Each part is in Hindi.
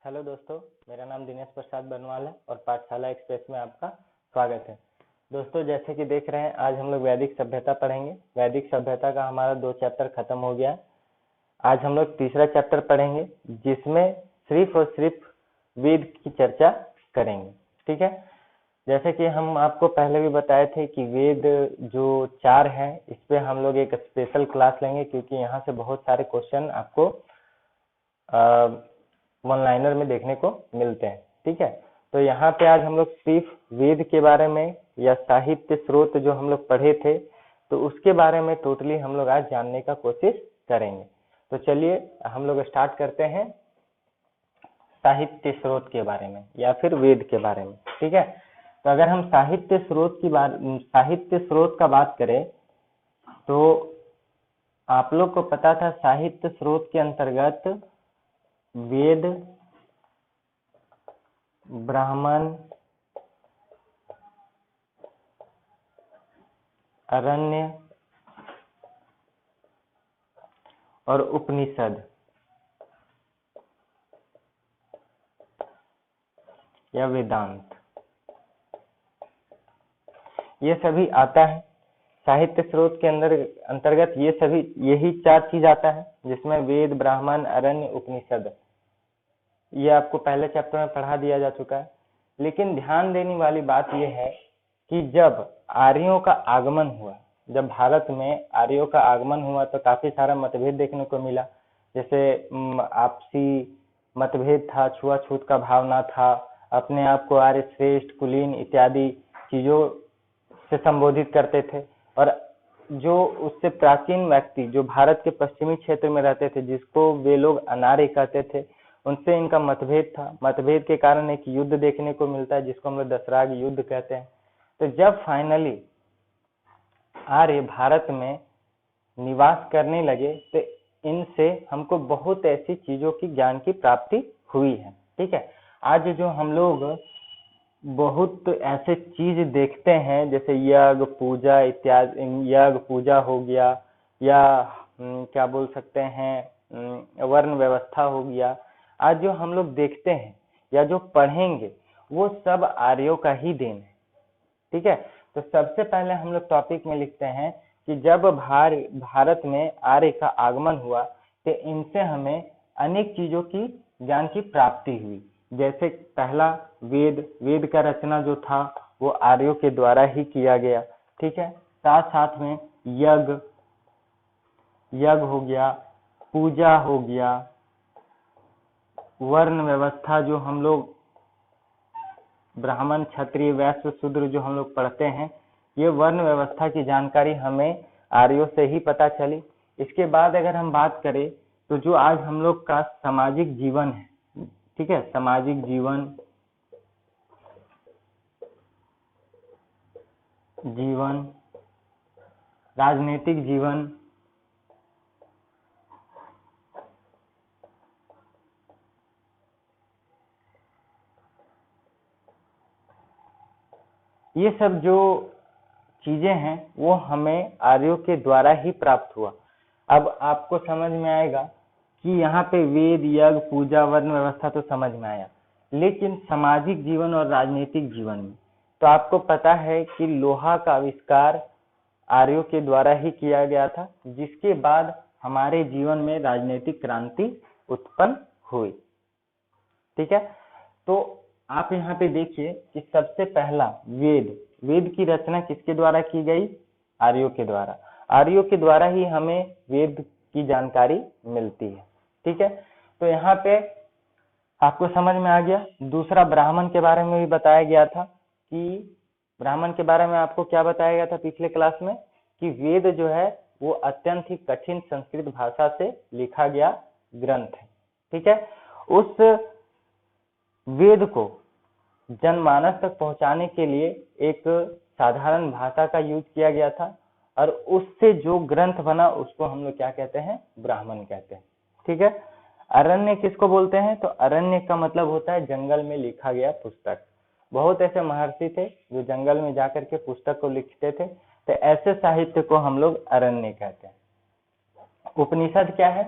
हेलो दोस्तों, मेरा नाम दिनेश प्रसाद बनवाल है और पाठशाला एक्सप्रेस में आपका स्वागत है। दोस्तों, जैसे कि देख रहे हैं, आज हम लोग वैदिक सभ्यता पढ़ेंगे। वैदिक सभ्यता का हमारा 2 चैप्टर खत्म हो गया है। आज हम लोग तीसरा चैप्टर पढ़ेंगे, जिसमें सिर्फ और सिर्फ वेद की चर्चा करेंगे। ठीक है। जैसे कि हम आपको पहले भी बताए थे कि वेद जो 4 हैं, इस पे हम लोग एक स्पेशल क्लास लेंगे, क्योंकि यहाँ से बहुत सारे क्वेश्चन आपको वन लाइनर में देखने को मिलते हैं। ठीक है। तो यहाँ पे आज हम लोग सिर्फ वेद के बारे में या साहित्य स्रोत जो हम लोग पढ़े थे, तो उसके बारे में टोटली हम लोग आज जानने का कोशिश करेंगे। तो चलिए हम लोग स्टार्ट करते हैं साहित्य स्रोत के बारे में या फिर वेद के बारे में। ठीक है। तो अगर हम साहित्य स्रोत का बात करें, तो आप लोग को पता था साहित्य स्रोत के अंतर्गत वेद, ब्राह्मण, अरण्य और उपनिषद या वेदांत, ये सभी आता है साहित्य स्रोत के अंतर्गत। यही 4 चीज आता है, जिसमें वेद, ब्राह्मण, अरण्य, उपनिषद, ये आपको पहले चैप्टर में पढ़ा दिया जा चुका है। लेकिन ध्यान देने वाली बात यह है कि जब आर्यों का आगमन हुआ, जब भारत में आर्यों का आगमन हुआ, तो काफी सारा मतभेद देखने को मिला। जैसे आपसी मतभेद था, छुआछूत का भावना था, अपने आप को आर्य श्रेष्ठ, कुलीन इत्यादि चीजों से संबोधित करते थे। और जो उससे प्राचीन व्यक्ति जो भारत के पश्चिमी क्षेत्र में रहते थे, जिसको वे लोग अनार्य कहते थे, उनसे इनका मतभेद था। मतभेद के कारण एक युद्ध देखने को मिलता है, जिसको हम लोग दशराग युद्ध कहते हैं। तो जब फाइनली आर्य भारत में निवास करने लगे, तो इनसे हमको बहुत ऐसी चीजों की ज्ञान की प्राप्ति हुई है। ठीक है। आज जो हम लोग बहुत ऐसे चीज देखते हैं, जैसे यज्ञ पूजा इत्यादि, यज्ञ पूजा हो गया, या क्या बोल सकते हैं, वर्ण व्यवस्था हो गया, आज जो हम लोग देखते हैं या जो पढ़ेंगे, वो सब आर्यों का ही देन है। ठीक है। तो सबसे पहले हम लोग टॉपिक में लिखते हैं कि जब भारत में आर्य का आगमन हुआ, तो इनसे हमें अनेक चीजों की ज्ञान की प्राप्ति हुई। जैसे पहला वेद का रचना जो था, वो आर्यों के द्वारा ही किया गया। ठीक है। साथ साथ में यज्ञ हो गया, पूजा हो गया, वर्ण व्यवस्था जो हम लोग ब्राह्मण, क्षत्रिय, वैश्य, शूद्र जो हम लोग पढ़ते हैं, ये वर्ण व्यवस्था की जानकारी हमें आर्यों से ही पता चली। इसके बाद अगर हम बात करें, तो जो आज हम लोग का सामाजिक जीवन है, ठीक है, सामाजिक जीवन, राजनीतिक जीवन, ये सब जो चीजें हैं, वो हमें आर्यों के द्वारा ही प्राप्त हुआ। अब आपको समझ में आएगा कि यहाँ पे वेद, यज्ञ, पूजा, वर्ण व्यवस्था तो समझ में आया, लेकिन सामाजिक जीवन और राजनीतिक जीवन में तो आपको पता है कि लोहा का आविष्कार आर्यों के द्वारा ही किया गया था, जिसके बाद हमारे जीवन में राजनीतिक क्रांति उत्पन्न हुई। ठीक है। तो आप यहाँ पे देखिए कि सबसे पहला वेद की रचना किसके द्वारा की गई? आर्यों के द्वारा। आर्यों के द्वारा ही हमें वेद की जानकारी मिलती है। ठीक है। तो यहाँ पे आपको समझ में आ गया। दूसरा, ब्राह्मण के बारे में भी बताया गया था कि ब्राह्मण के बारे में आपको क्या बताया गया था पिछले क्लास में, कि वेद जो है वो अत्यंत ही कठिन संस्कृत भाषा से लिखा गया ग्रंथ है। ठीक है। उस वेद को जनमानस तक पहुंचाने के लिए एक साधारण भाषा का यूज किया गया था, और उससे जो ग्रंथ बना उसको हम लोग क्या कहते हैं? ब्राह्मण कहते हैं। ठीक है। अरण्य किसको बोलते हैं? तो अरण्य का मतलब होता है जंगल में लिखा गया पुस्तक। बहुत ऐसे महर्षि थे जो जंगल में जाकर के पुस्तक को लिखते थे, तो ऐसे साहित्य को हम लोग अरण्य कहते हैं। उपनिषद क्या है?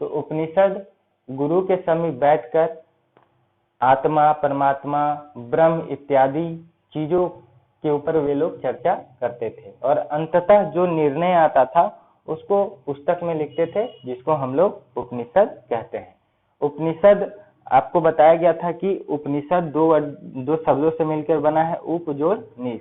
तो उपनिषद गुरु के समीप बैठकर आत्मा, परमात्मा, ब्रह्म इत्यादि चीजों के ऊपर वे लोग चर्चा करते थे और अंततः जो निर्णय आता था उसको पुस्तक में लिखते थे, जिसको हम लोग उपनिषद कहते हैं। उपनिषद आपको बताया गया था कि उपनिषद दो शब्दों से मिलकर बना है, उप जोड़ नीस।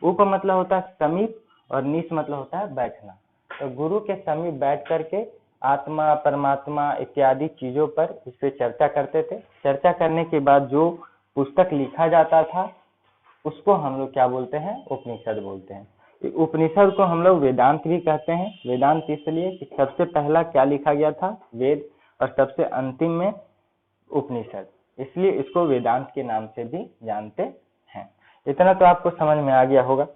उप मतलब होता है समीप और नीस मतलब होता है बैठना। तो गुरु के समीप बैठ करके आत्मा, परमात्मा इत्यादि चीजों पर इस पे चर्चा करते थे। चर्चा करने के बाद जो पुस्तक लिखा जाता था उसको हम लोग क्या बोलते हैं? उपनिषद बोलते हैं। उपनिषद को हम लोग वेदांत भी कहते हैं। वेदांत इसलिए कि सबसे पहला क्या लिखा गया था? वेद, और सबसे अंतिम में उपनिषद, इसलिए इसको वेदांत के नाम से भी जानते हैं। इतना तो आपको समझ में आ गया होगा।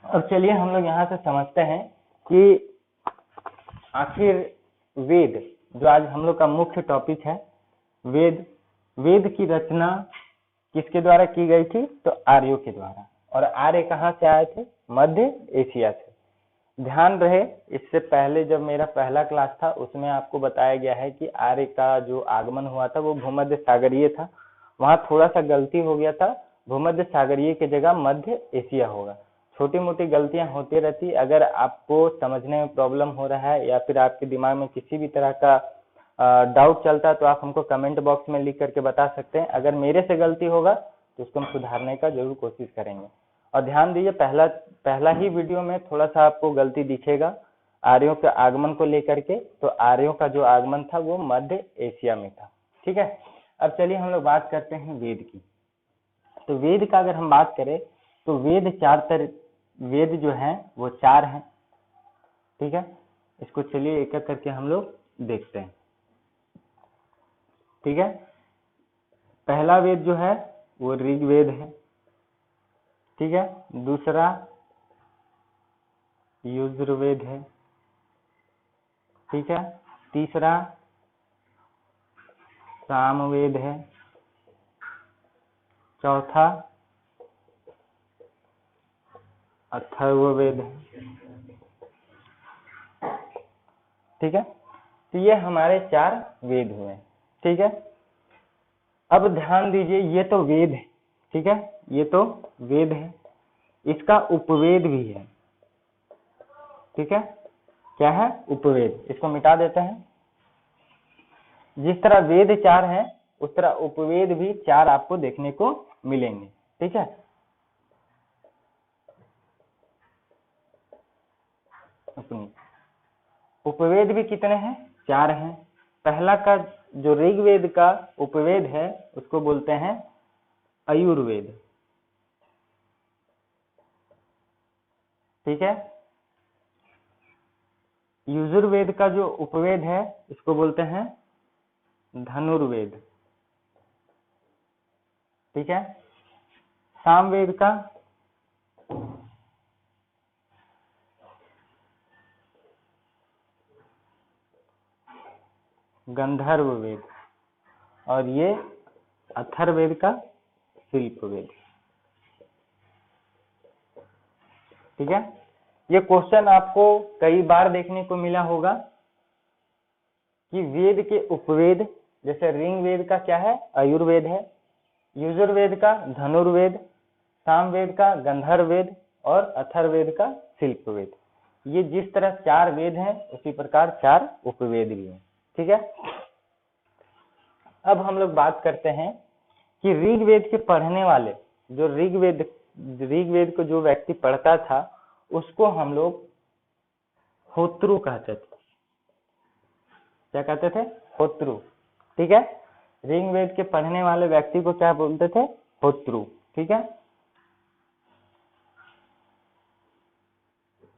अब चलिए हम लोग यहाँ से समझते हैं कि आखिर वेद, जो आज हम लोग का मुख्य टॉपिक है, वेद की रचना किसके द्वारा की गई थी? तो आर्यों के द्वारा। और आर्य कहाँ से आए थे? मध्य एशिया से। ध्यान रहे, इससे पहले जब मेरा पहला क्लास था उसमें आपको बताया गया है कि आर्य का जो आगमन हुआ था वो भूमध्य सागरीय था। वहां थोड़ा सा गलती हो गया था, भूमध्य सागरीय की जगह मध्य एशिया होगा। छोटी मोटी गलतियां होती रहती। अगर आपको समझने में प्रॉब्लम हो रहा है या फिर आपके दिमाग में किसी भी तरह का डाउट चलता है तो आप हमको कमेंट बॉक्स में लिख करके बता सकते हैं। अगर मेरे से गलती होगा तो उसको हम सुधारने का जरूर कोशिश करेंगे। और ध्यान दीजिए, पहला ही वीडियो में थोड़ा सा आपको गलती दिखेगा आर्यों के आगमन को लेकर के। तो आर्यों का जो आगमन था वो मध्य एशिया में था। ठीक है, अब चलिए हम लोग बात करते हैं वेद की। तो वेद का अगर हम बात करें तो वेद जो है वो 4 हैं। ठीक है, इसको चलिए एक एक करके हम लोग देखते हैं। ठीक है, पहला वेद जो है वो ऋग्वेद है। ठीक है, दूसरा यजुर्वेद है। ठीक है, तीसरा सामवेद है। चौथा अथर्ववेद है। ठीक है, तो ये हमारे 4 वेद हुए। ठीक है, अब ध्यान दीजिए, ये तो वेद है। ठीक है, ये तो वेद है, इसका उपवेद भी है। ठीक है, क्या है? उपवेद। इसको मिटा देते हैं। जिस तरह वेद 4 हैं उस तरह उपवेद भी 4 आपको देखने को मिलेंगे। ठीक है, उपवेद भी कितने हैं? 4 हैं। पहला का जो ऋग्वेद का उपवेद है उसको बोलते हैं अयुर्वेद। ठीक है, यजुर्वेद का जो उपवेद है इसको बोलते हैं धनुर्वेद। ठीक है, सामवेद का गंधर्व वेद और ये अथर्ववेद का शिल्पवेद। ठीक है, ये क्वेश्चन आपको कई बार देखने को मिला होगा कि वेद के उपवेद, जैसे ऋग्वेद का क्या है? आयुर्वेद है, यजुर्वेद का धनुर्वेद, सामवेद का गंधर्ववेद और अथर्ववेद का शिल्पवेद। ये जिस तरह 4 वेद हैं उसी प्रकार 4 उपवेद भी हैं। ठीक है, अब हम लोग बात करते हैं कि ऋग्वेद के पढ़ने वाले, जो ऋग्वेद को जो व्यक्ति पढ़ता था उसको हम लोग होत्रु कहते थे। क्या कहते थे? होत्रु। ठीक है, ऋग्वेद के पढ़ने वाले व्यक्ति को क्या बोलते थे? होत्रु। ठीक है,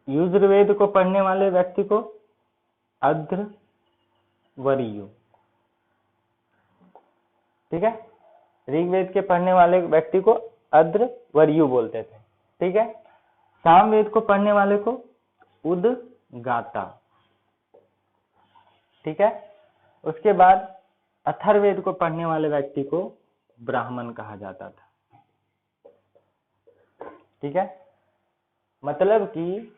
यजुर्वेद को पढ़ने वाले व्यक्ति को अध्वर्यु। ठीक है, ऋग्वेद के पढ़ने वाले व्यक्ति को अध्वर्यु बोलते थे। ठीक है, सामवेद को पढ़ने वाले को उदगाता। ठीक है, उसके बाद अथर्ववेद को पढ़ने वाले व्यक्ति को ब्राह्मण कहा जाता था। ठीक है, मतलब कि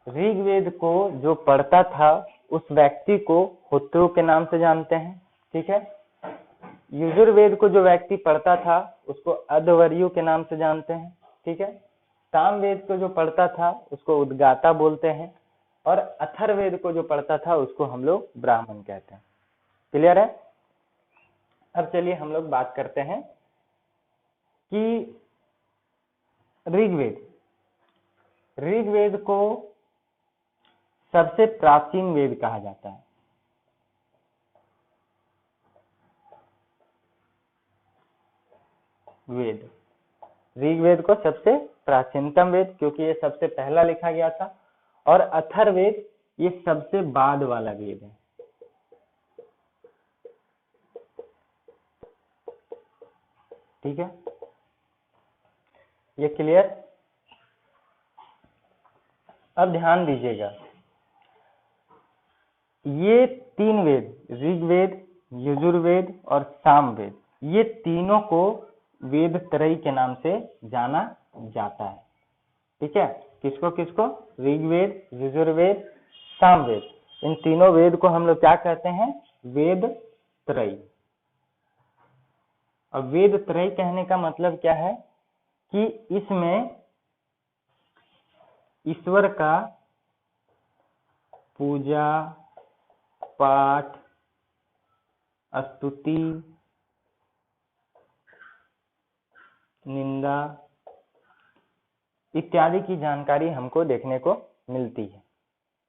ऋग्वेद को जो पढ़ता था उस व्यक्ति को होत्रु के नाम से जानते हैं। ठीक है, यजुर्वेद को जो व्यक्ति पढ़ता था उसको अध्वर्यु के नाम से जानते हैं, ठीक है। सामवेद को जो पढ़ता था उसको उद्गाता बोलते हैं, और अथर्ववेद को जो पढ़ता था उसको हम लोग ब्राह्मण कहते हैं। क्लियर है? अब चलिए हम लोग बात करते हैं कि ऋग्वेद, ऋग्वेद को सबसे प्राचीन वेद कहा जाता है। वेद, ऋग्वेद को सबसे प्राचीनतम वेद, क्योंकि ये सबसे पहला लिखा गया था, और अथर्ववेद ये सबसे बाद वाला वेद है। ठीक है, ये क्लियर? अब ध्यान दीजिएगा, ये तीन वेद, ऋग्वेद, यजुर्वेद और सामवेद, ये तीनों को वेद त्रयी के नाम से जाना जाता है। ठीक है, किसको किसको? ऋग्वेद, यजुर्वेद, सामवेद, इन तीनों वेद को हम लोग क्या कहते हैं? वेद त्रयी। और वेद त्रयी कहने का मतलब क्या है कि इसमें ईश्वर का पूजा पाठ, स्तुति, निंदा इत्यादि की जानकारी हमको देखने को मिलती है।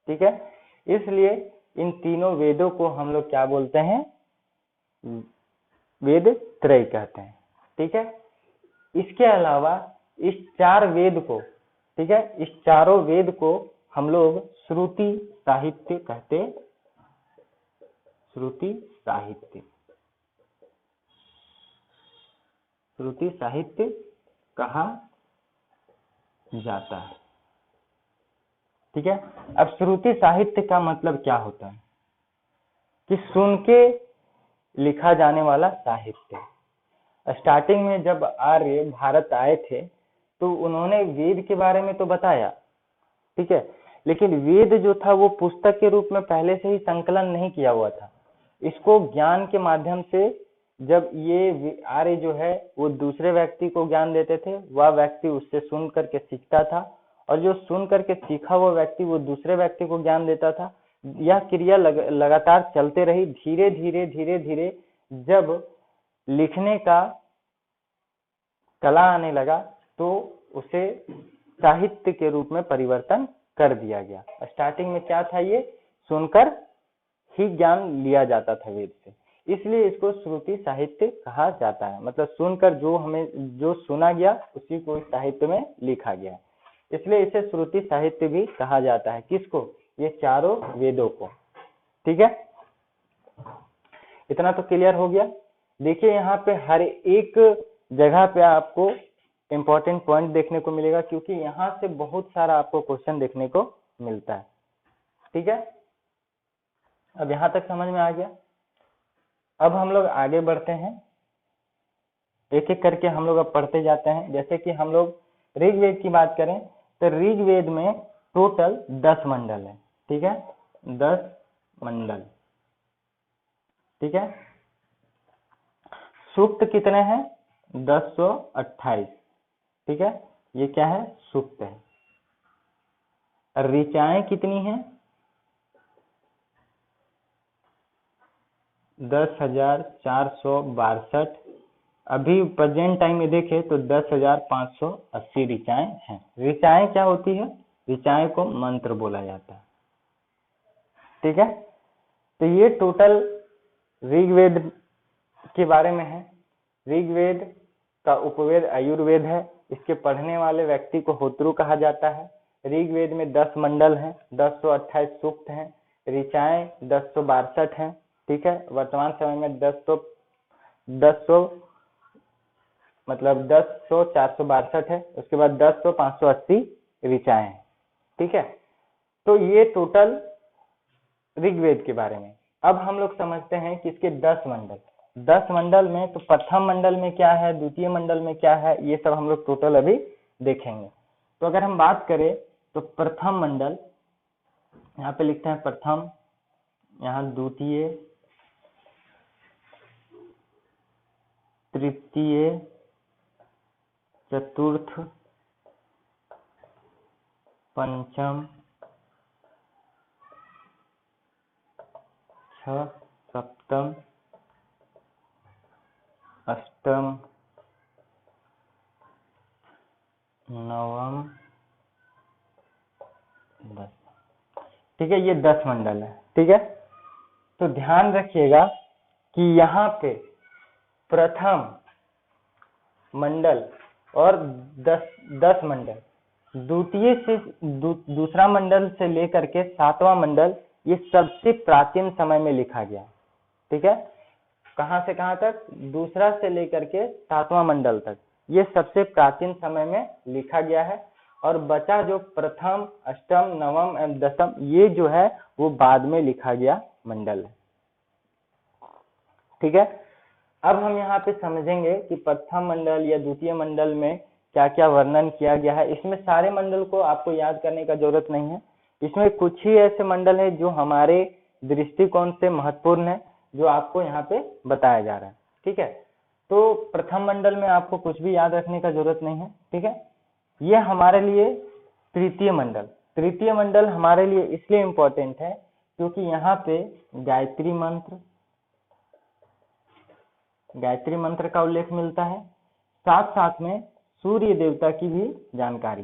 ठीक है, इसलिए इन तीनों वेदों को हम लोग क्या बोलते हैं? वेद त्रय कहते हैं। ठीक है, इसके अलावा इस चार वेद को, ठीक है, इस चारों वेद को हम लोग श्रुति साहित्य कहते, श्रुति साहित्य, श्रुति साहित्य कहा जाता है। ठीक है, अब श्रुति साहित्य का मतलब क्या होता है? कि सुन के लिखा जाने वाला साहित्य। स्टार्टिंग में जब आर्य भारत आए थे तो उन्होंने वेद के बारे में तो बताया, ठीक है, लेकिन वेद जो था वो पुस्तक के रूप में पहले से ही संकलन नहीं किया हुआ था। इसको ज्ञान के माध्यम से जब ये आर्य जो है वो दूसरे व्यक्ति को ज्ञान देते थे, वह व्यक्ति उससे सुन करके सीखता था, और जो सुन करके सीखा हुआ व्यक्ति वो दूसरे व्यक्ति को ज्ञान देता था। यह क्रिया लगातार चलते रही। धीरे धीरे धीरे धीरे जब लिखने का कला आने लगा तो उसे साहित्य के रूप में परिवर्तन कर दिया गया। स्टार्टिंग में क्या था? ये सुनकर ही ज्ञान लिया जाता था वेद से, इसलिए इसको श्रुति साहित्य कहा जाता है। मतलब सुनकर जो हमें जो सुना गया उसी को साहित्य में लिखा गया, इसलिए इसे श्रुति साहित्य भी कहा जाता है। किसको? ये चारों वेदों को। ठीक है, इतना तो क्लियर हो गया। देखिए यहाँ पे हर एक जगह पे आपको इंपॉर्टेंट पॉइंट देखने को मिलेगा, क्योंकि यहाँ से बहुत सारा आपको क्वेश्चन देखने को मिलता है। ठीक है, अब यहाँ तक समझ में आ गया। अब हम लोग आगे बढ़ते हैं, एक एक करके हम लोग अब पढ़ते जाते हैं। जैसे कि हम लोग ऋग्वेद की बात करें तो ऋग्वेद में टोटल 10 मंडल है। ठीक है, 10 मंडल। ठीक है, सूक्त कितने हैं? 1028। ठीक है, ये क्या है? सूक्त है। ऋचाएं कितनी हैं? 10,462। अभी प्रेजेंट टाइम में देखें तो 10,580 ऋचाएं हैं। ऋचाएं क्या होती है? ऋचाएं को मंत्र बोला जाता है। ठीक है, तो ये टोटल ऋग्वेद के बारे में है। ऋग्वेद का उपवेद आयुर्वेद है। इसके पढ़ने वाले व्यक्ति को होत्रु कहा जाता है। ऋग्वेद में 10 मंडल हैं, 1028 सूक्त हैं, ऋचाएं 1062 हैं। ठीक है, वर्तमान समय में 462 है। उसके बाद 580 ऋचाएं हैं। ठीक है, तो ये टोटल ऋग्वेद के बारे में। अब हम लोग समझते हैं कि इसके 10 मंडल, 10 मंडल में तो प्रथम मंडल में क्या है, द्वितीय मंडल में क्या है, ये सब हम लोग टोटल अभी देखेंगे। तो अगर हम बात करें तो प्रथम मंडल, यहाँ पे लिखते हैं प्रथम, यहाँ द्वितीय, तृतीय, चतुर्थ, पंचम, छह, सप्तम, अष्टम, नवम, 10। ठीक है, ये 10 मंडल है। ठीक है, तो ध्यान रखिएगा कि यहाँ पे प्रथम मंडल और 10 मंडल, द्वितीय से दूसरा मंडल से लेकर के 7वां मंडल, ये सबसे प्राचीन समय में लिखा गया। ठीक है, कहां से कहां तक? दूसरा से लेकर के 7वां मंडल तक, ये सबसे प्राचीन समय में लिखा गया है। और बचा जो प्रथम, अष्टम, नवम एवं दसम, ये जो है वो बाद में लिखा गया मंडल है। ठीक है, अब हम यहाँ पे समझेंगे कि प्रथम मंडल या द्वितीय मंडल में क्या क्या वर्णन किया गया है। इसमें सारे मंडल को आपको याद करने का जरूरत नहीं है, इसमें कुछ ही ऐसे मंडल है जो हमारे दृष्टिकोण से महत्वपूर्ण है, जो आपको यहाँ पे बताया जा रहा है। ठीक है, तो प्रथम मंडल में आपको कुछ भी याद रखने का जरूरत नहीं है। ठीक है, ये हमारे लिए तृतीय मंडल हमारे लिए इसलिए इम्पोर्टेंट है क्योंकि यहाँ पे गायत्री मंत्र का उल्लेख मिलता है, साथ साथ में सूर्य देवता की भी जानकारी।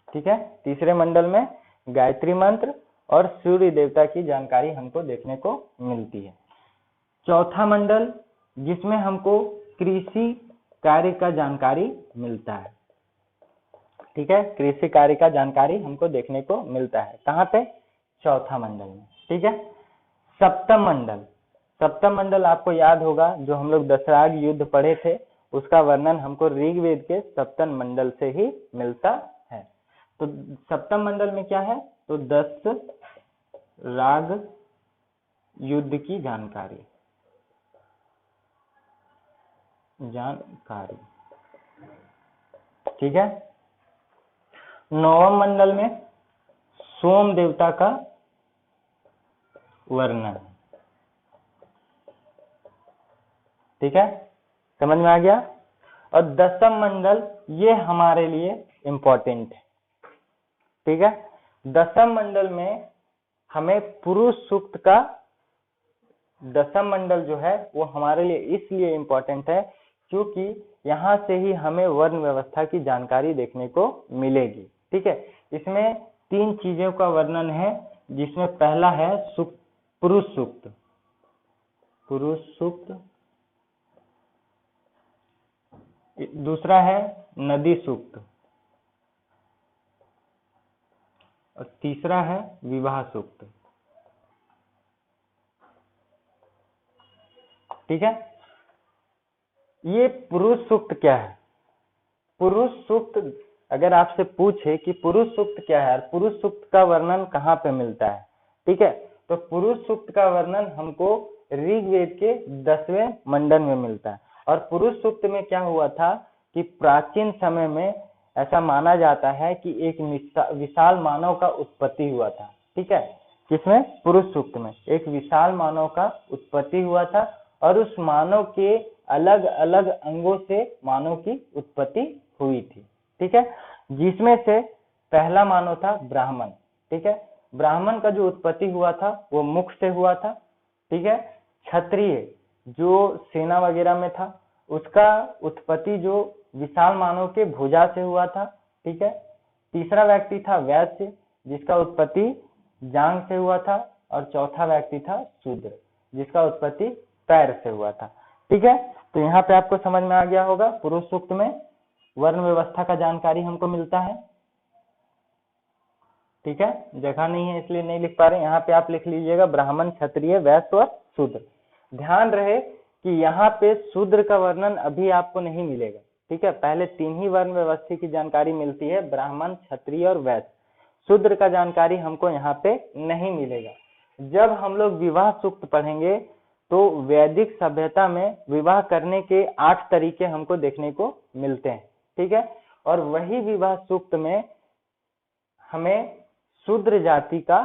ठीक है, तीसरे मंडल में गायत्री मंत्र और सूर्य देवता की जानकारी हमको देखने को मिलती है। चौथा मंडल जिसमें हमको कृषि कार्य का जानकारी मिलता है। ठीक है, कृषि कार्य का जानकारी हमको देखने को मिलता है। कहाँ पे? चौथा मंडल में। ठीक है, सप्तम मंडल आपको याद होगा, जो हम लोग दशराग युद्ध पढ़े थे, उसका वर्णन हमको ऋग्वेद के सप्तम मंडल से ही मिलता है। तो सप्तम मंडल में क्या है? तो 10 राग युद्ध की जानकारी। ठीक है, नवम मंडल में सोम देवता का वर्णन। ठीक है, समझ में आ गया। और 10वां मंडल ये हमारे लिए इम्पोर्टेंट है। ठीक है, 10वां मंडल में हमें पुरुष सूक्त का 10वां मंडल जो है वो हमारे लिए इसलिए इम्पोर्टेंट है क्योंकि यहाँ से ही हमें वर्ण व्यवस्था की जानकारी देखने को मिलेगी। ठीक है, इसमें 3 चीजों का वर्णन है, जिसमें पहला है पुरुष सूक्त, दूसरा है नदी सूक्त और तीसरा है विवाह सूक्त। ठीक है, ये पुरुष सूक्त क्या है? पुरुष सूक्त अगर आपसे पूछे कि पुरुष सूक्त क्या है, पुरुष सूक्त का वर्णन कहाँ पे मिलता है? ठीक है, तो पुरुष सूक्त का वर्णन हमको ऋग्वेद के 10वें मंडल में मिलता है। और पुरुष सूक्त में क्या हुआ था कि प्राचीन समय में ऐसा माना जाता है कि एक विशाल मानव का उत्पत्ति हुआ था। ठीक है, किसमें? पुरुष सूक्त में एक विशाल मानव का उत्पत्ति हुआ था और उस मानव के अलग अलग अंगों से मानव की उत्पत्ति हुई थी। ठीक है, जिसमें से पहला मानव था ब्राह्मण। ठीक है, ब्राह्मण का जो उत्पत्ति हुआ था वो मुख से हुआ था। ठीक है, क्षत्रिय जो सेना वगैरह में था, उसका उत्पत्ति जो विशाल मानव के भुजा से हुआ था। ठीक है, तीसरा व्यक्ति था वैश्य, जिसका उत्पत्ति जांघ से हुआ था। और चौथा व्यक्ति था शूद्र, जिसका उत्पत्ति पैर से हुआ था। ठीक है, तो यहाँ पे आपको समझ में आ गया होगा, पुरुष सूक्त में वर्ण व्यवस्था का जानकारी हमको मिलता है। ठीक है, जगह नहीं है इसलिए नहीं लिख पा रहे, यहाँ पे आप लिख लीजिएगा ब्राह्मण, क्षत्रिय, वैश्य और शूद्र। ध्यान रहे कि यहाँ पे शूद्र का वर्णन अभी आपको नहीं मिलेगा। ठीक है, पहले 3 ही वर्ण व्यवस्था की जानकारी मिलती है, ब्राह्मण, क्षत्रिय और वैश्य। शूद्र का जानकारी हमको यहाँ पे नहीं मिलेगा। जब हम लोग विवाह सूक्त पढ़ेंगे तो वैदिक सभ्यता में विवाह करने के 8 तरीके हमको देखने को मिलते हैं। ठीक है, और वही विवाह सूक्त में हमें शूद्र जाति का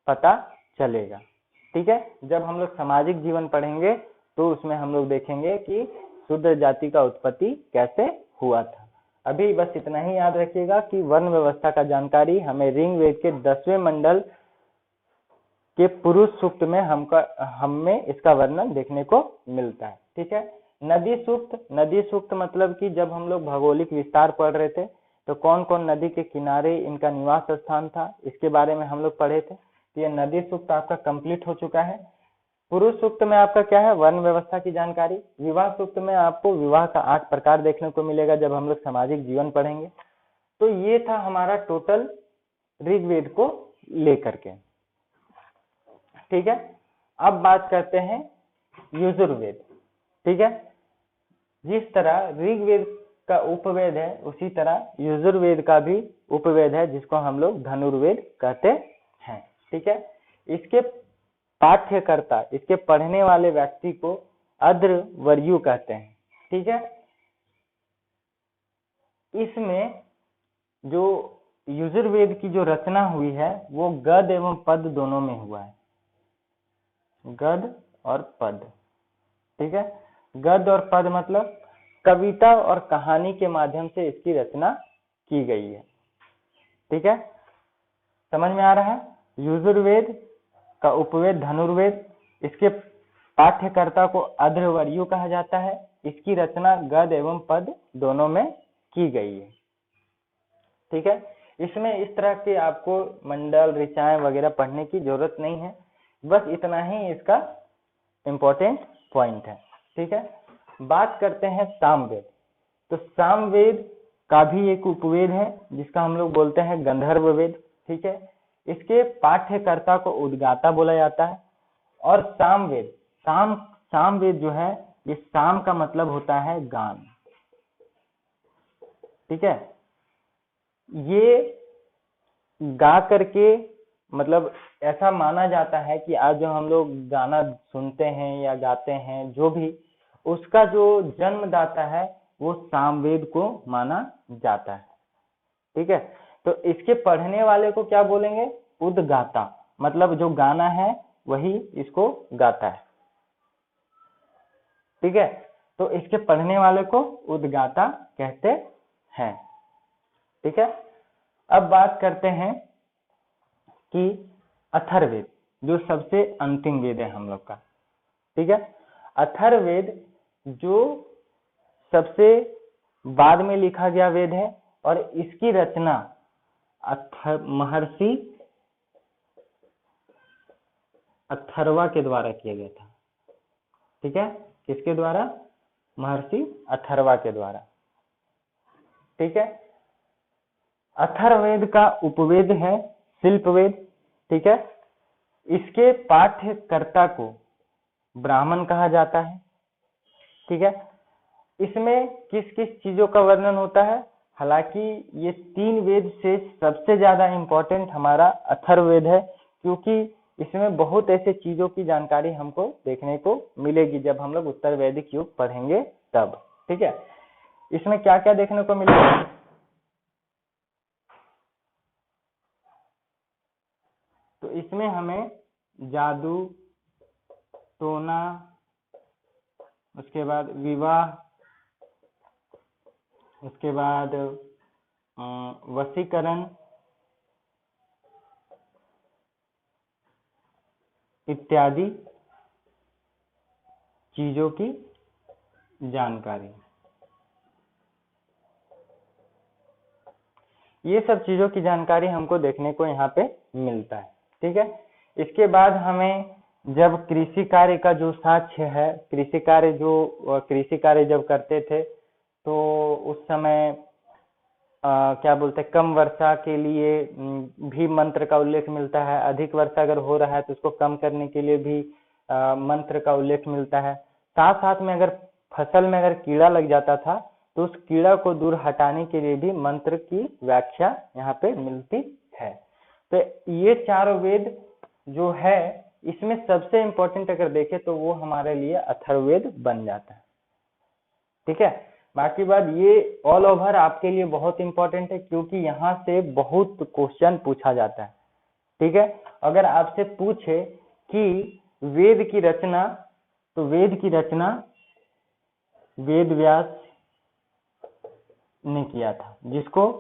पता चलेगा। ठीक है, जब हम लोग सामाजिक जीवन पढ़ेंगे तो उसमें हम लोग देखेंगे कि शूद्र जाति का उत्पत्ति कैसे हुआ था। अभी बस इतना ही याद रखिएगा कि वर्ण व्यवस्था का जानकारी हमें ऋग्वेद के 10वें मंडल के पुरुष सूक्त में हमें इसका वर्णन देखने को मिलता है। ठीक है। नदी सूक्त मतलब कि जब हम लोग भौगोलिक विस्तार पढ़ रहे थे तो कौन कौन नदी के किनारे इनका निवास स्थान था, इसके बारे में हम लोग पढ़े थे। तो ये नदी सूक्त आपका कंप्लीट हो चुका है। पुरुष सूक्त में आपका क्या है, वर्ण व्यवस्था की जानकारी। विवाह सूक्त में आपको विवाह का 8 प्रकार देखने को मिलेगा जब हम लोग सामाजिक जीवन पढ़ेंगे। तो ये था हमारा टोटल ऋग्वेद को लेकर के। ठीक है। अब बात करते हैं यजुर्वेद। ठीक है। जिस तरह ऋग्वेद का उपवेद है उसी तरह यजुर्वेद का भी उपवेद है, जिसको हम लोग धनुर्वेद कहते हैं। ठीक है। इसके पाठ्यकर्ता, इसके पढ़ने वाले व्यक्ति को अद्रवर्यु कहते हैं। ठीक है। इसमें जो यजुर्वेद की जो रचना हुई है वो गद्य एवं पद दोनों में हुआ है, गद्य और पद। ठीक है। गद्य और पद मतलब कविता और कहानी के माध्यम से इसकी रचना की गई है। ठीक है। समझ में आ रहा है। यजुर्वेद का उपवेद धनुर्वेद, इसके पाठ्यकर्ता को अद्रवर्यु कहा जाता है। इसकी रचना गद्य एवं पद दोनों में की गई है। ठीक है। इसमें इस तरह के आपको मंडल ऋचाएं वगैरह पढ़ने की जरूरत नहीं है, बस इतना ही इसका इंपॉर्टेंट पॉइंट है। ठीक है। बात करते हैं सामवेद। तो सामवेद का भी एक उपवेद है जिसका हम लोग बोलते हैं गंधर्व वेद। ठीक है। इसके पाठ्यकर्ता को उद्गाता बोला जाता है। और सामवेद, सामवेद जो है, ये साम का मतलब होता है गान। ठीक है। ये गा करके, मतलब ऐसा माना जाता है कि आज जो हम लोग गाना सुनते हैं या गाते हैं, जो भी उसका जो जन्मदाता है वो सामवेद को माना जाता है। ठीक है। तो इसके पढ़ने वाले को क्या बोलेंगे, उद्गाता, मतलब जो गाना है वही इसको गाता है। ठीक है। तो इसके पढ़ने वाले को उद्गाता कहते हैं। ठीक है। अब बात करते हैं कि अथर्ववेद, जो सबसे अंतिम वेद है हम लोग का। ठीक है। अथर्ववेद जो सबसे बाद में लिखा गया वेद है और इसकी रचना महर्षि अथर्वा के द्वारा किया गया था। ठीक है। किसके द्वारा, महर्षि अथर्वा के द्वारा। ठीक है। अथर्ववेद का उपवेद है शिल्पवेद। ठीक है। इसके पाठ्यकर्ता को ब्राह्मण कहा जाता है। ठीक है। इसमें किस किस चीजों का वर्णन होता है, हालांकि ये 3 वेद से सबसे ज्यादा इंपॉर्टेंट हमारा अथर्ववेद है, क्योंकि इसमें बहुत ऐसे चीजों की जानकारी हमको देखने को मिलेगी जब हम लोग उत्तर वैदिक युग पढ़ेंगे तब। ठीक है। इसमें क्या क्या देखने को मिलेगा, तो इसमें हमें जादू, टोना, उसके बाद विवाह, उसके बाद वशीकरण इत्यादि चीजों की जानकारी, ये सब चीजों की जानकारी हमको देखने को यहाँ पे मिलता है। ठीक है। इसके बाद हमें जब कृषि कार्य का जो साक्ष्य है, कृषि कार्य जब करते थे तो उस समय क्या बोलते हैं, कम वर्षा के लिए भी मंत्र का उल्लेख मिलता है। अधिक वर्षा अगर हो रहा है तो उसको कम करने के लिए भी मंत्र का उल्लेख मिलता है। साथ साथ में अगर फसल में अगर कीड़ा लग जाता था तो उस कीड़ा को दूर हटाने के लिए भी मंत्र की व्याख्या यहाँ पे मिलती है। तो ये 4 वेद जो है, इसमें सबसे इंपॉर्टेंट अगर देखें तो वो हमारे लिए अथर्ववेद बन जाता है। ठीक है। बाकी बात ये ऑल ओवर आपके लिए बहुत इंपॉर्टेंट है, क्योंकि यहाँ से बहुत क्वेश्चन पूछा जाता है। ठीक है। अगर आपसे पूछे कि वेद की रचना तो वेद की रचना वेद व्यास ने किया था, जिसको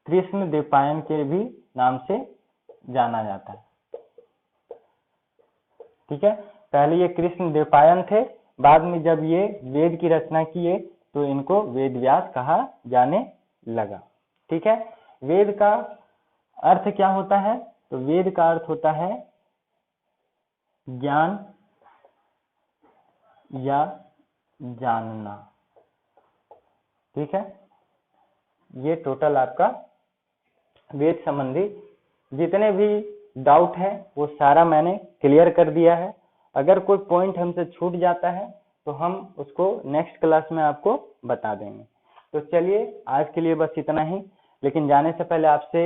कृष्ण द्वैपायन के भी नाम से जाना जाता है। ठीक है, पहले ये कृष्ण द्वैपायन थे, बाद में जब ये वेद की रचना किए तो इनको वेद व्यास कहा जाने लगा। ठीक है, वेद का अर्थ क्या होता है? तो वेद का अर्थ होता है ज्ञान या जानना। ठीक है, ये टोटल आपका वेद संबंधी जितने भी डाउट है वो सारा मैंने क्लियर कर दिया है। अगर कोई पॉइंट हमसे छूट जाता है तो हम उसको नेक्स्ट क्लास में आपको बता देंगे। तो चलिए आज के लिए बस इतना ही, लेकिन जाने से पहले आपसे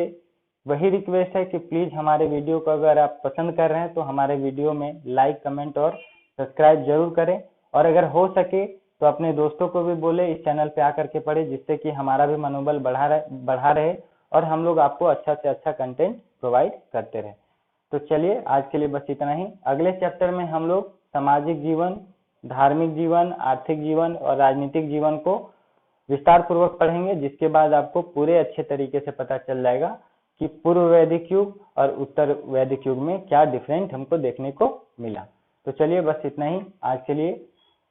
वही रिक्वेस्ट है कि प्लीज हमारे वीडियो को अगर आप पसंद कर रहे हैं तो हमारे वीडियो में लाइक, कमेंट और सब्सक्राइब जरूर करें, और अगर हो सके तो अपने दोस्तों को भी बोले इस चैनल पे आकर के पढ़े, जिससे कि हमारा भी मनोबल बढ़ा रहे और हम लोग आपको अच्छा से अच्छा कंटेंट प्रोवाइड करते रहे। तो चलिए आज के लिए बस इतना ही। अगले चैप्टर में हम लोग सामाजिक जीवन, धार्मिक जीवन, आर्थिक जीवन और राजनीतिक जीवन को विस्तार पूर्वक पढ़ेंगे, जिसके बाद आपको पूरे अच्छे तरीके से पता चल जाएगा कि पूर्व वैदिक युग और उत्तर वैदिक युग में क्या डिफरेंट हमको देखने को मिला। तो चलिए बस इतना ही आज के लिए,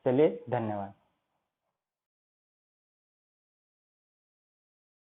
चलिए धन्यवाद।